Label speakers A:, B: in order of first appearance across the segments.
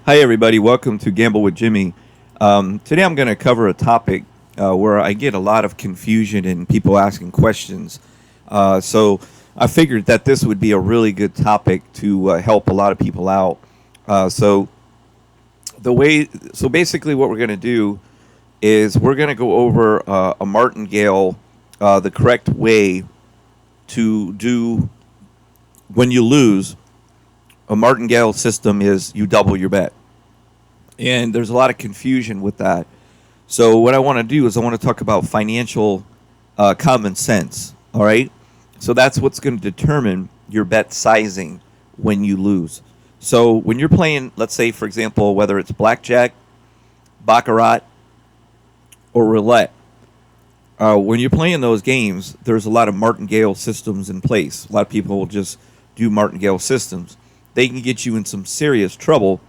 A: Hi, everybody. Welcome to Gamble with Jimmy. Today I'm going to cover a topic where I get a lot of confusion and people asking questions. So I figured that this would be a really good topic to help a lot of people out. So basically, what we're going to do is we're going to go over a martingale, the correct way to do when you lose. A martingale system is you double your bet. And there's a lot of confusion with that. So what I want to do is I want to talk about financial common sense. All right. So that's what's going to determine your bet sizing when you lose. So when you're playing, let's say, for example, whether it's blackjack, baccarat, or roulette, when you're playing those games, there's a lot of martingale systems in place. A lot of people will just do martingale systems. They can get you in some serious trouble.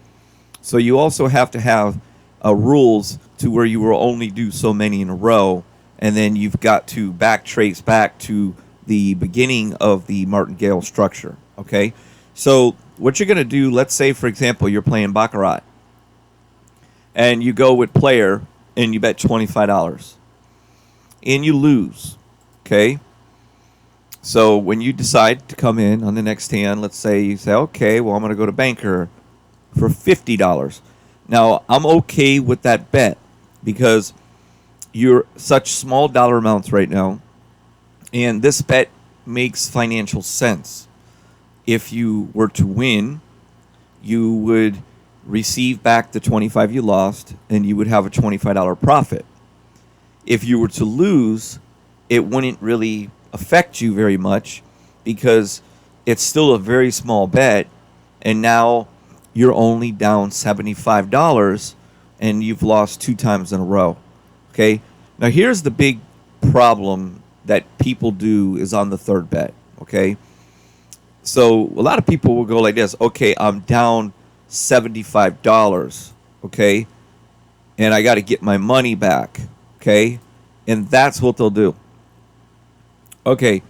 A: So you also have to have rules to where you will only do so many in a row, and then you've got to trace back to the beginning of the martingale structure. Okay, so what you're going to do, let's say, for example, you're playing baccarat, and you go with player, and you bet $25, and you lose. Okay. So when you decide to come in on the next hand, let's say you say, okay, well, I'm going to go to banker for $50. Now, I'm okay with that bet because you're such small dollar amounts right now, and this bet makes financial sense. If you were to win, you would receive back the $25 you lost, and you would have a $25 profit. If you were to lose, it wouldn't really affect you very much because it's still a very small bet, and now you're only down $75 and you've lost two times in a row. Okay, now here's the big problem that people do is on the third bet. Okay, so a lot of people will go like this: okay, I'm down $75, okay, and I got to get my money back. Okay, and that's what they'll do. Okay,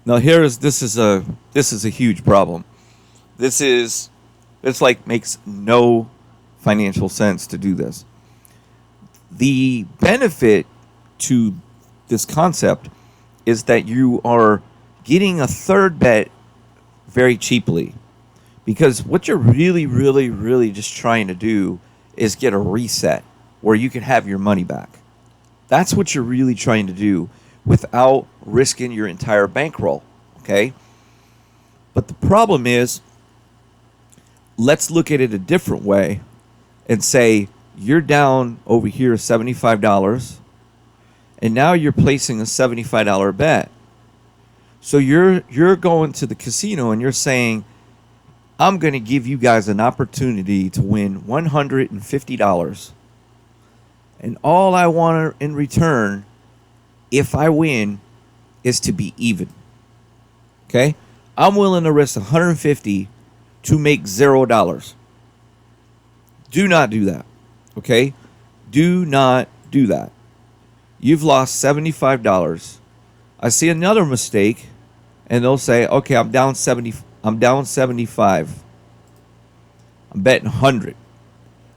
A: now this is a huge problem. It's like makes no financial sense to do this. The benefit to this concept is that you are getting a third bet very cheaply, because what you're really, really, really just trying to do is get a reset where you can have your money back. That's what you're really trying to do without risking your entire bankroll, okay? But the problem is, let's look at it a different way and say you're down over here $75, and now you're placing a $75 bet. So you're going to the casino and you're saying, I'm going to give you guys an opportunity to win $150, and all I want in return, if I win, is to be even. Okay? I'm willing to risk $150 to make $0. Do not do that. Okay? Do not do that. You've lost $75. I see another mistake, and they'll say, okay, I'm down 75. I'm betting 100.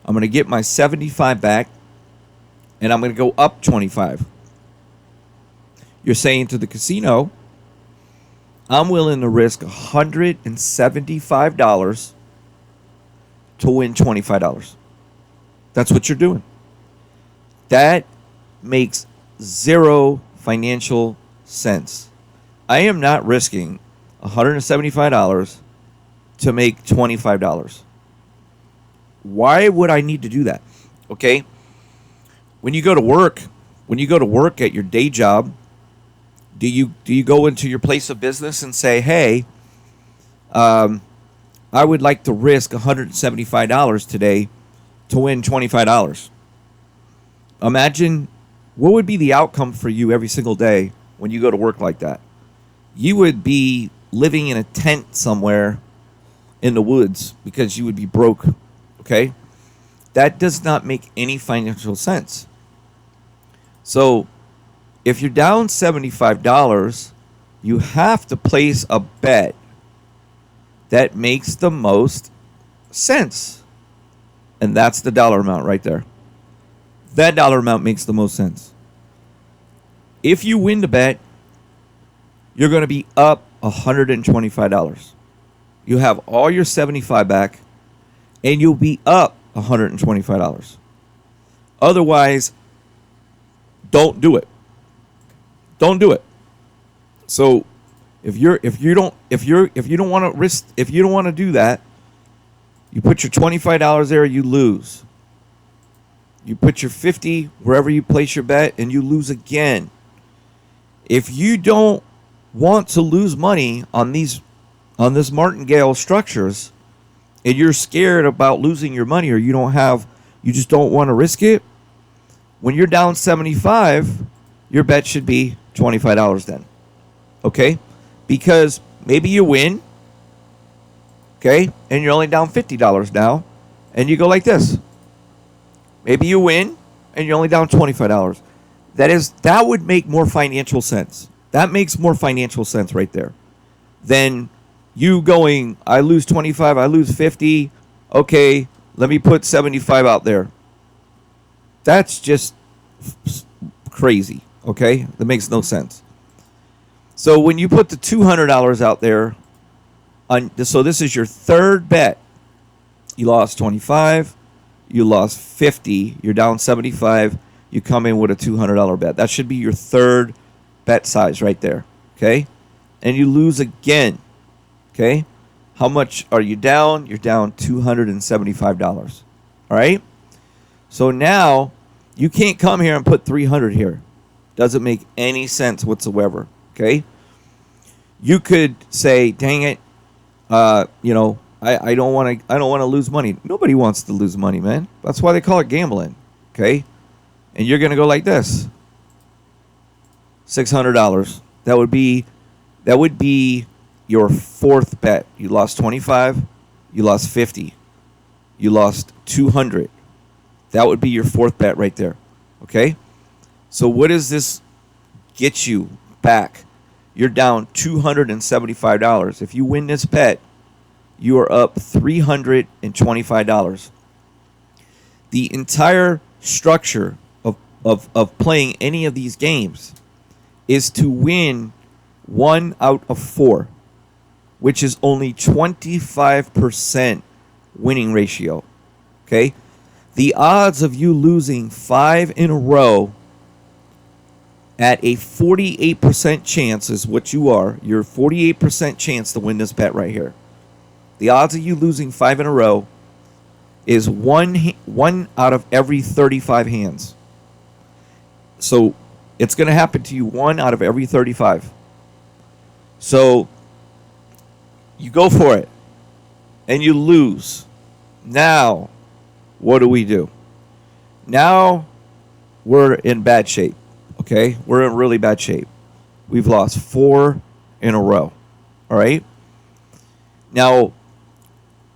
A: I'm going to get my 75 back, and I'm going to go up 25. You're saying to the casino, I'm willing to risk $175 to win $25. That's what you're doing. That makes zero financial sense. I am not risking $175 to make $25. Why would I need to do that? Okay? When you go to work at your day job, do you go into your place of business and say, hey, I would like to risk $175 today to win $25? Imagine what would be the outcome for you every single day when you go to work like that. You would be living in a tent somewhere in the woods because you would be broke. Okay? That does not make any financial sense. So if you're down $75, you have to place a bet that makes the most sense. And that's the dollar amount right there. That dollar amount makes the most sense. If you win the bet, you're going to be up $125. You have all your $75 back, and you'll be up $125. Otherwise, don't do it. Don't do it. So if you don't want to do that, you put your $25 there, you lose. You put your 50 wherever you place your bet, and you lose again. If you don't want to lose money on this martingale structures, and you're scared about losing your money, or you just don't want to risk it, when you're down 75, your bet should be $25 then. Okay? Because maybe you win, okay, and you're only down $50 now, and you go like this. Maybe you win, and you're only down $25. That would make more financial sense. That makes more financial sense right there than you going, I lose 25, I lose 50, okay, let me put 75 out there. That's just crazy, okay? That makes no sense. So when you put the $200 out there, so this is your third bet. You lost 25, you lost 50, you're down 75, you come in with a $200 bet. That should be your third bet size right there, okay? And you lose again, okay? How much are you down? You're down $275, all right? So now you can't come here and put 300 here. Doesn't make any sense whatsoever, okay? You could say, dang it, I don't want to lose money. Nobody wants to lose money, man. That's why they call it gambling, okay? And you're going to go like this. $600. That would be your fourth bet. You lost 25, you lost 50, you lost 200. That would be your fourth bet right there. Okay? So what does this get you back? You're down $275. If you win this bet, you are up $325. The entire structure of playing any of these games is to win 1 out of 4, which is only 25% winning ratio. Okay? The odds of you losing 5 in a row at a 48% chance is what you are. You're 48% chance to win this bet right here. The odds of you losing 5 in a row is one out of every 35 hands. So it's going to happen to you 1 out of every 35. So you go for it and you lose. Now, what do? Now we're in bad shape. Okay? We're in really bad shape. We've lost 4 in a row. All right? Now,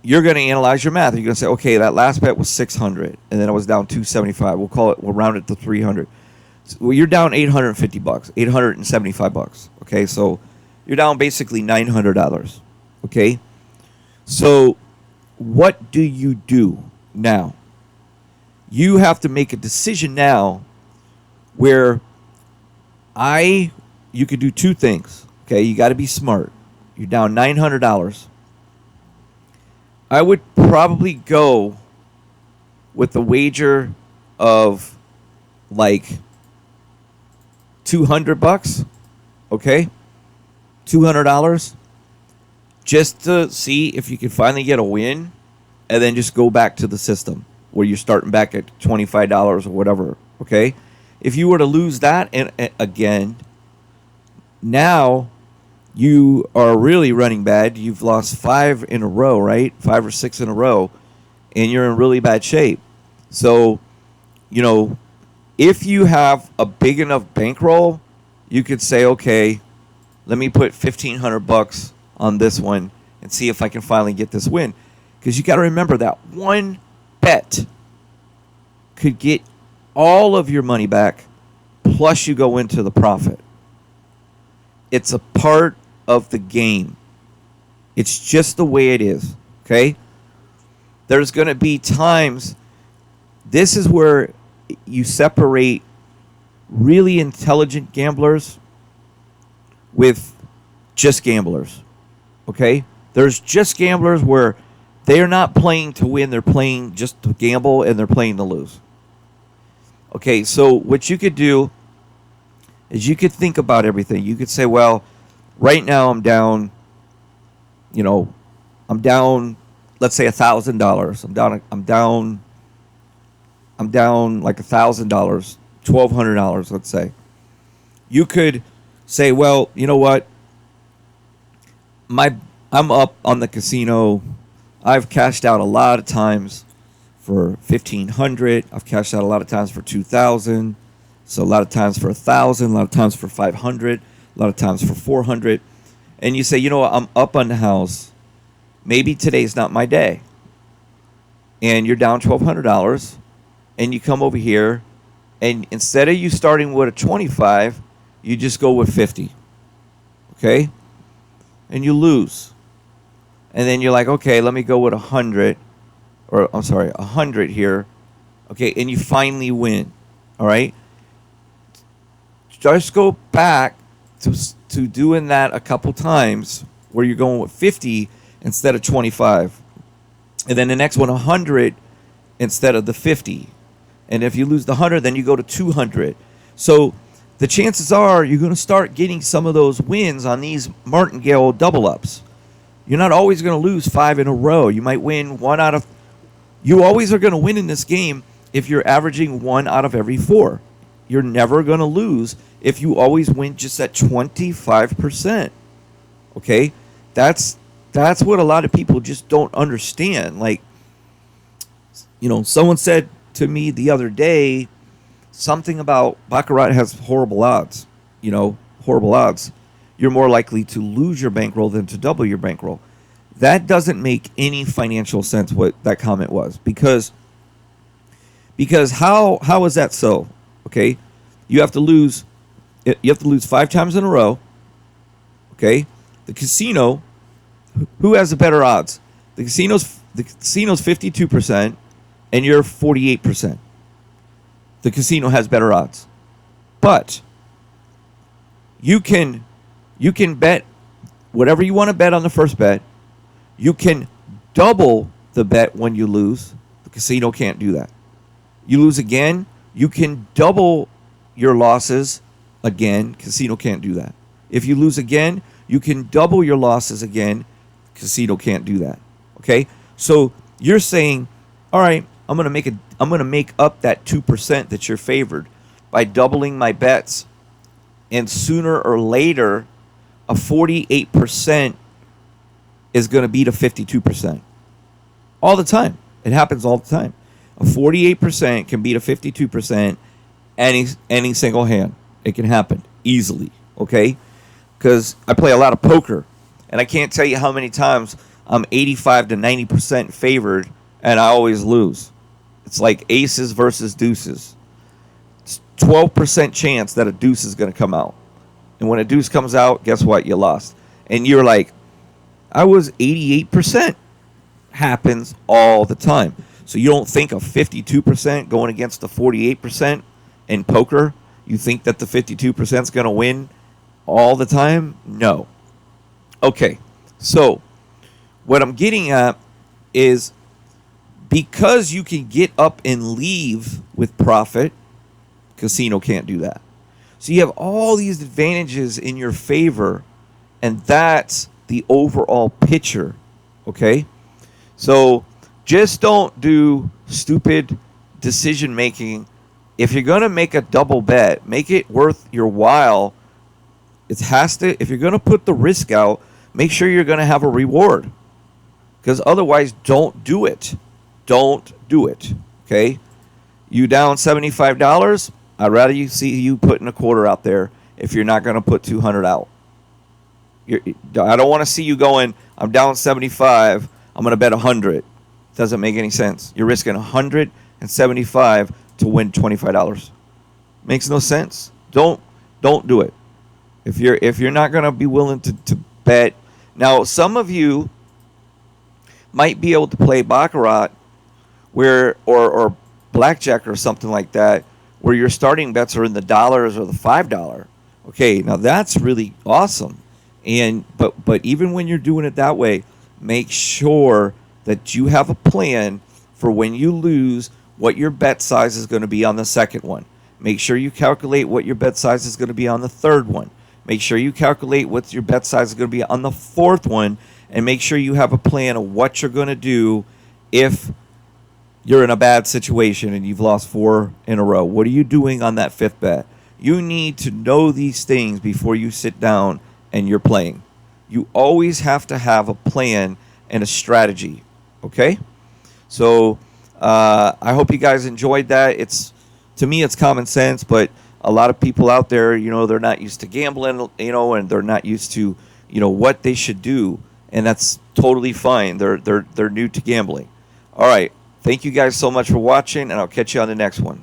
A: you're going to analyze your math. You're going to say, okay, that last bet was 600, and then it was down 275. We'll round it to 300. So you're down $850, $875. Okay, so you're down basically $900. Okay, so what do you do now? You have to make a decision now where you could do 2 things. Okay, you got to be smart. You're down $900. I would probably go with a wager of like $200, okay? $200 just to see if you can finally get a win, and then just go back to the system where you're starting back at $25 or whatever, okay? If you were to lose that and again, now you are really running bad. You've lost 5 in a row, right? 5 or 6 in a row, and you're in really bad shape. So, if you have a big enough bankroll, you could say, okay, let me put $1,500 on this one and see if I can finally get this win. Because you got to remember that one bet could get all of your money back, plus you go into the profit. It's a part of the game. It's just the way it is, okay? There's going to be times, this is where you separate really intelligent gamblers with just gamblers. Okay? There's just gamblers where they're not playing to win, they're playing just to gamble, and they're playing to lose. Okay, so what you could do is you could think about everything. You could say, well, right now I'm down, I'm down, let's say $1,000. I'm down like $1,000, $1,200, let's say. You could say, well, you know what? I'm up on the casino. I've cashed out a lot of times for $1,500. I've cashed out a lot of times for $2,000. So a lot of times for $1,000, a lot of times for $500, a lot of times for $400. And you say, you know what? I'm up on the house. Maybe today's not my day. And you're down $1,200. And you come over here, and instead of you starting with a 25, you just go with 50. Okay? And you lose. And then you're like, okay, let me go with 100. Or, I'm sorry, 100 here. Okay, and you finally win. All right? Just go back to doing that a couple times where you're going with 50 instead of 25. And then the next one, 100 instead of the 50. And if you lose the 100, then you go to 200. So the chances are you're going to start getting some of those wins on these martingale double-ups. You're not always going to lose 5 in a row. You might win 1 out of... You always are going to win in this game if you're averaging 1 out of every 4. You're never going to lose if you always win just at 25%. Okay? That's what a lot of people just don't understand. Like, someone said to me the other day something about Baccarat has horrible odds. Horrible odds. You're more likely to lose your bankroll than to double your bankroll. That doesn't make any financial sense, what that comment was. Because how is that so? Okay? You have to lose 5 times in a row. Okay? The casino, who has the better odds? The casino's 52% and you're 48%. The casino has better odds. But you can bet whatever you want to bet on the first bet. You can double the bet when you lose. The casino can't do that. You lose again, you can double your losses again. Casino can't do that. If you lose again, you can double your losses again. Casino can't do that. Okay? So you're saying, all right, I'm going to make up that 2% that you're favored by doubling my bets, and sooner or later a 48% is going to beat a 52%. All the time. It happens all the time. A 48% can beat a 52% any single hand. It can happen easily, okay? Because I play a lot of poker, and I can't tell you how many times I'm 85 to 90% favored, and I always lose. It's like aces versus deuces. It's 12% chance that a deuce is going to come out. And when a deuce comes out, guess what? You lost. And you're like, I was 88%. Happens all the time. So you don't think of 52% going against the 48% in poker? You think that the 52% is going to win all the time? No. Okay. So what I'm getting at is, because you can get up and leave with profit, casino can't do that. So you have all these advantages in your favor, and that's the overall picture. Okay? So just don't do stupid decision making. If you're going to make a double bet, make it worth your while. If you're going to put the risk out, make sure you're going to have a reward. Because otherwise, don't do it. Don't do it. Okay? You down $75, I'd rather you see you putting a quarter out there if you're not going to put 200 out. I don't want to see you going, I'm down 75, I'm going to bet 100. Doesn't make any sense. You're risking 175 to win $25. Makes no sense. Don't do it. If you're not going to be willing to bet. Now, some of you might be able to play baccarat where or blackjack or something like that, where your starting bets are in the dollars or the $5. Okay, now that's really awesome. And but even when you're doing it that way, make sure that you have a plan for when you lose what your bet size is going to be on the second one. Make sure you calculate what your bet size is going to be on the third one. Make sure you calculate what your bet size is going to be on the fourth one, and make sure you have a plan of what you're going to do if you're in a bad situation and you've lost 4 in a row. What are you doing on that fifth bet? You need to know these things before you sit down and you're playing. You always have to have a plan and a strategy. Okay? So I hope you guys enjoyed that. To me, it's common sense, but a lot of people out there, they're not used to gambling, and they're not used to, what they should do, and that's totally fine. They're new to gambling. All right. Thank you guys so much for watching, and I'll catch you on the next one.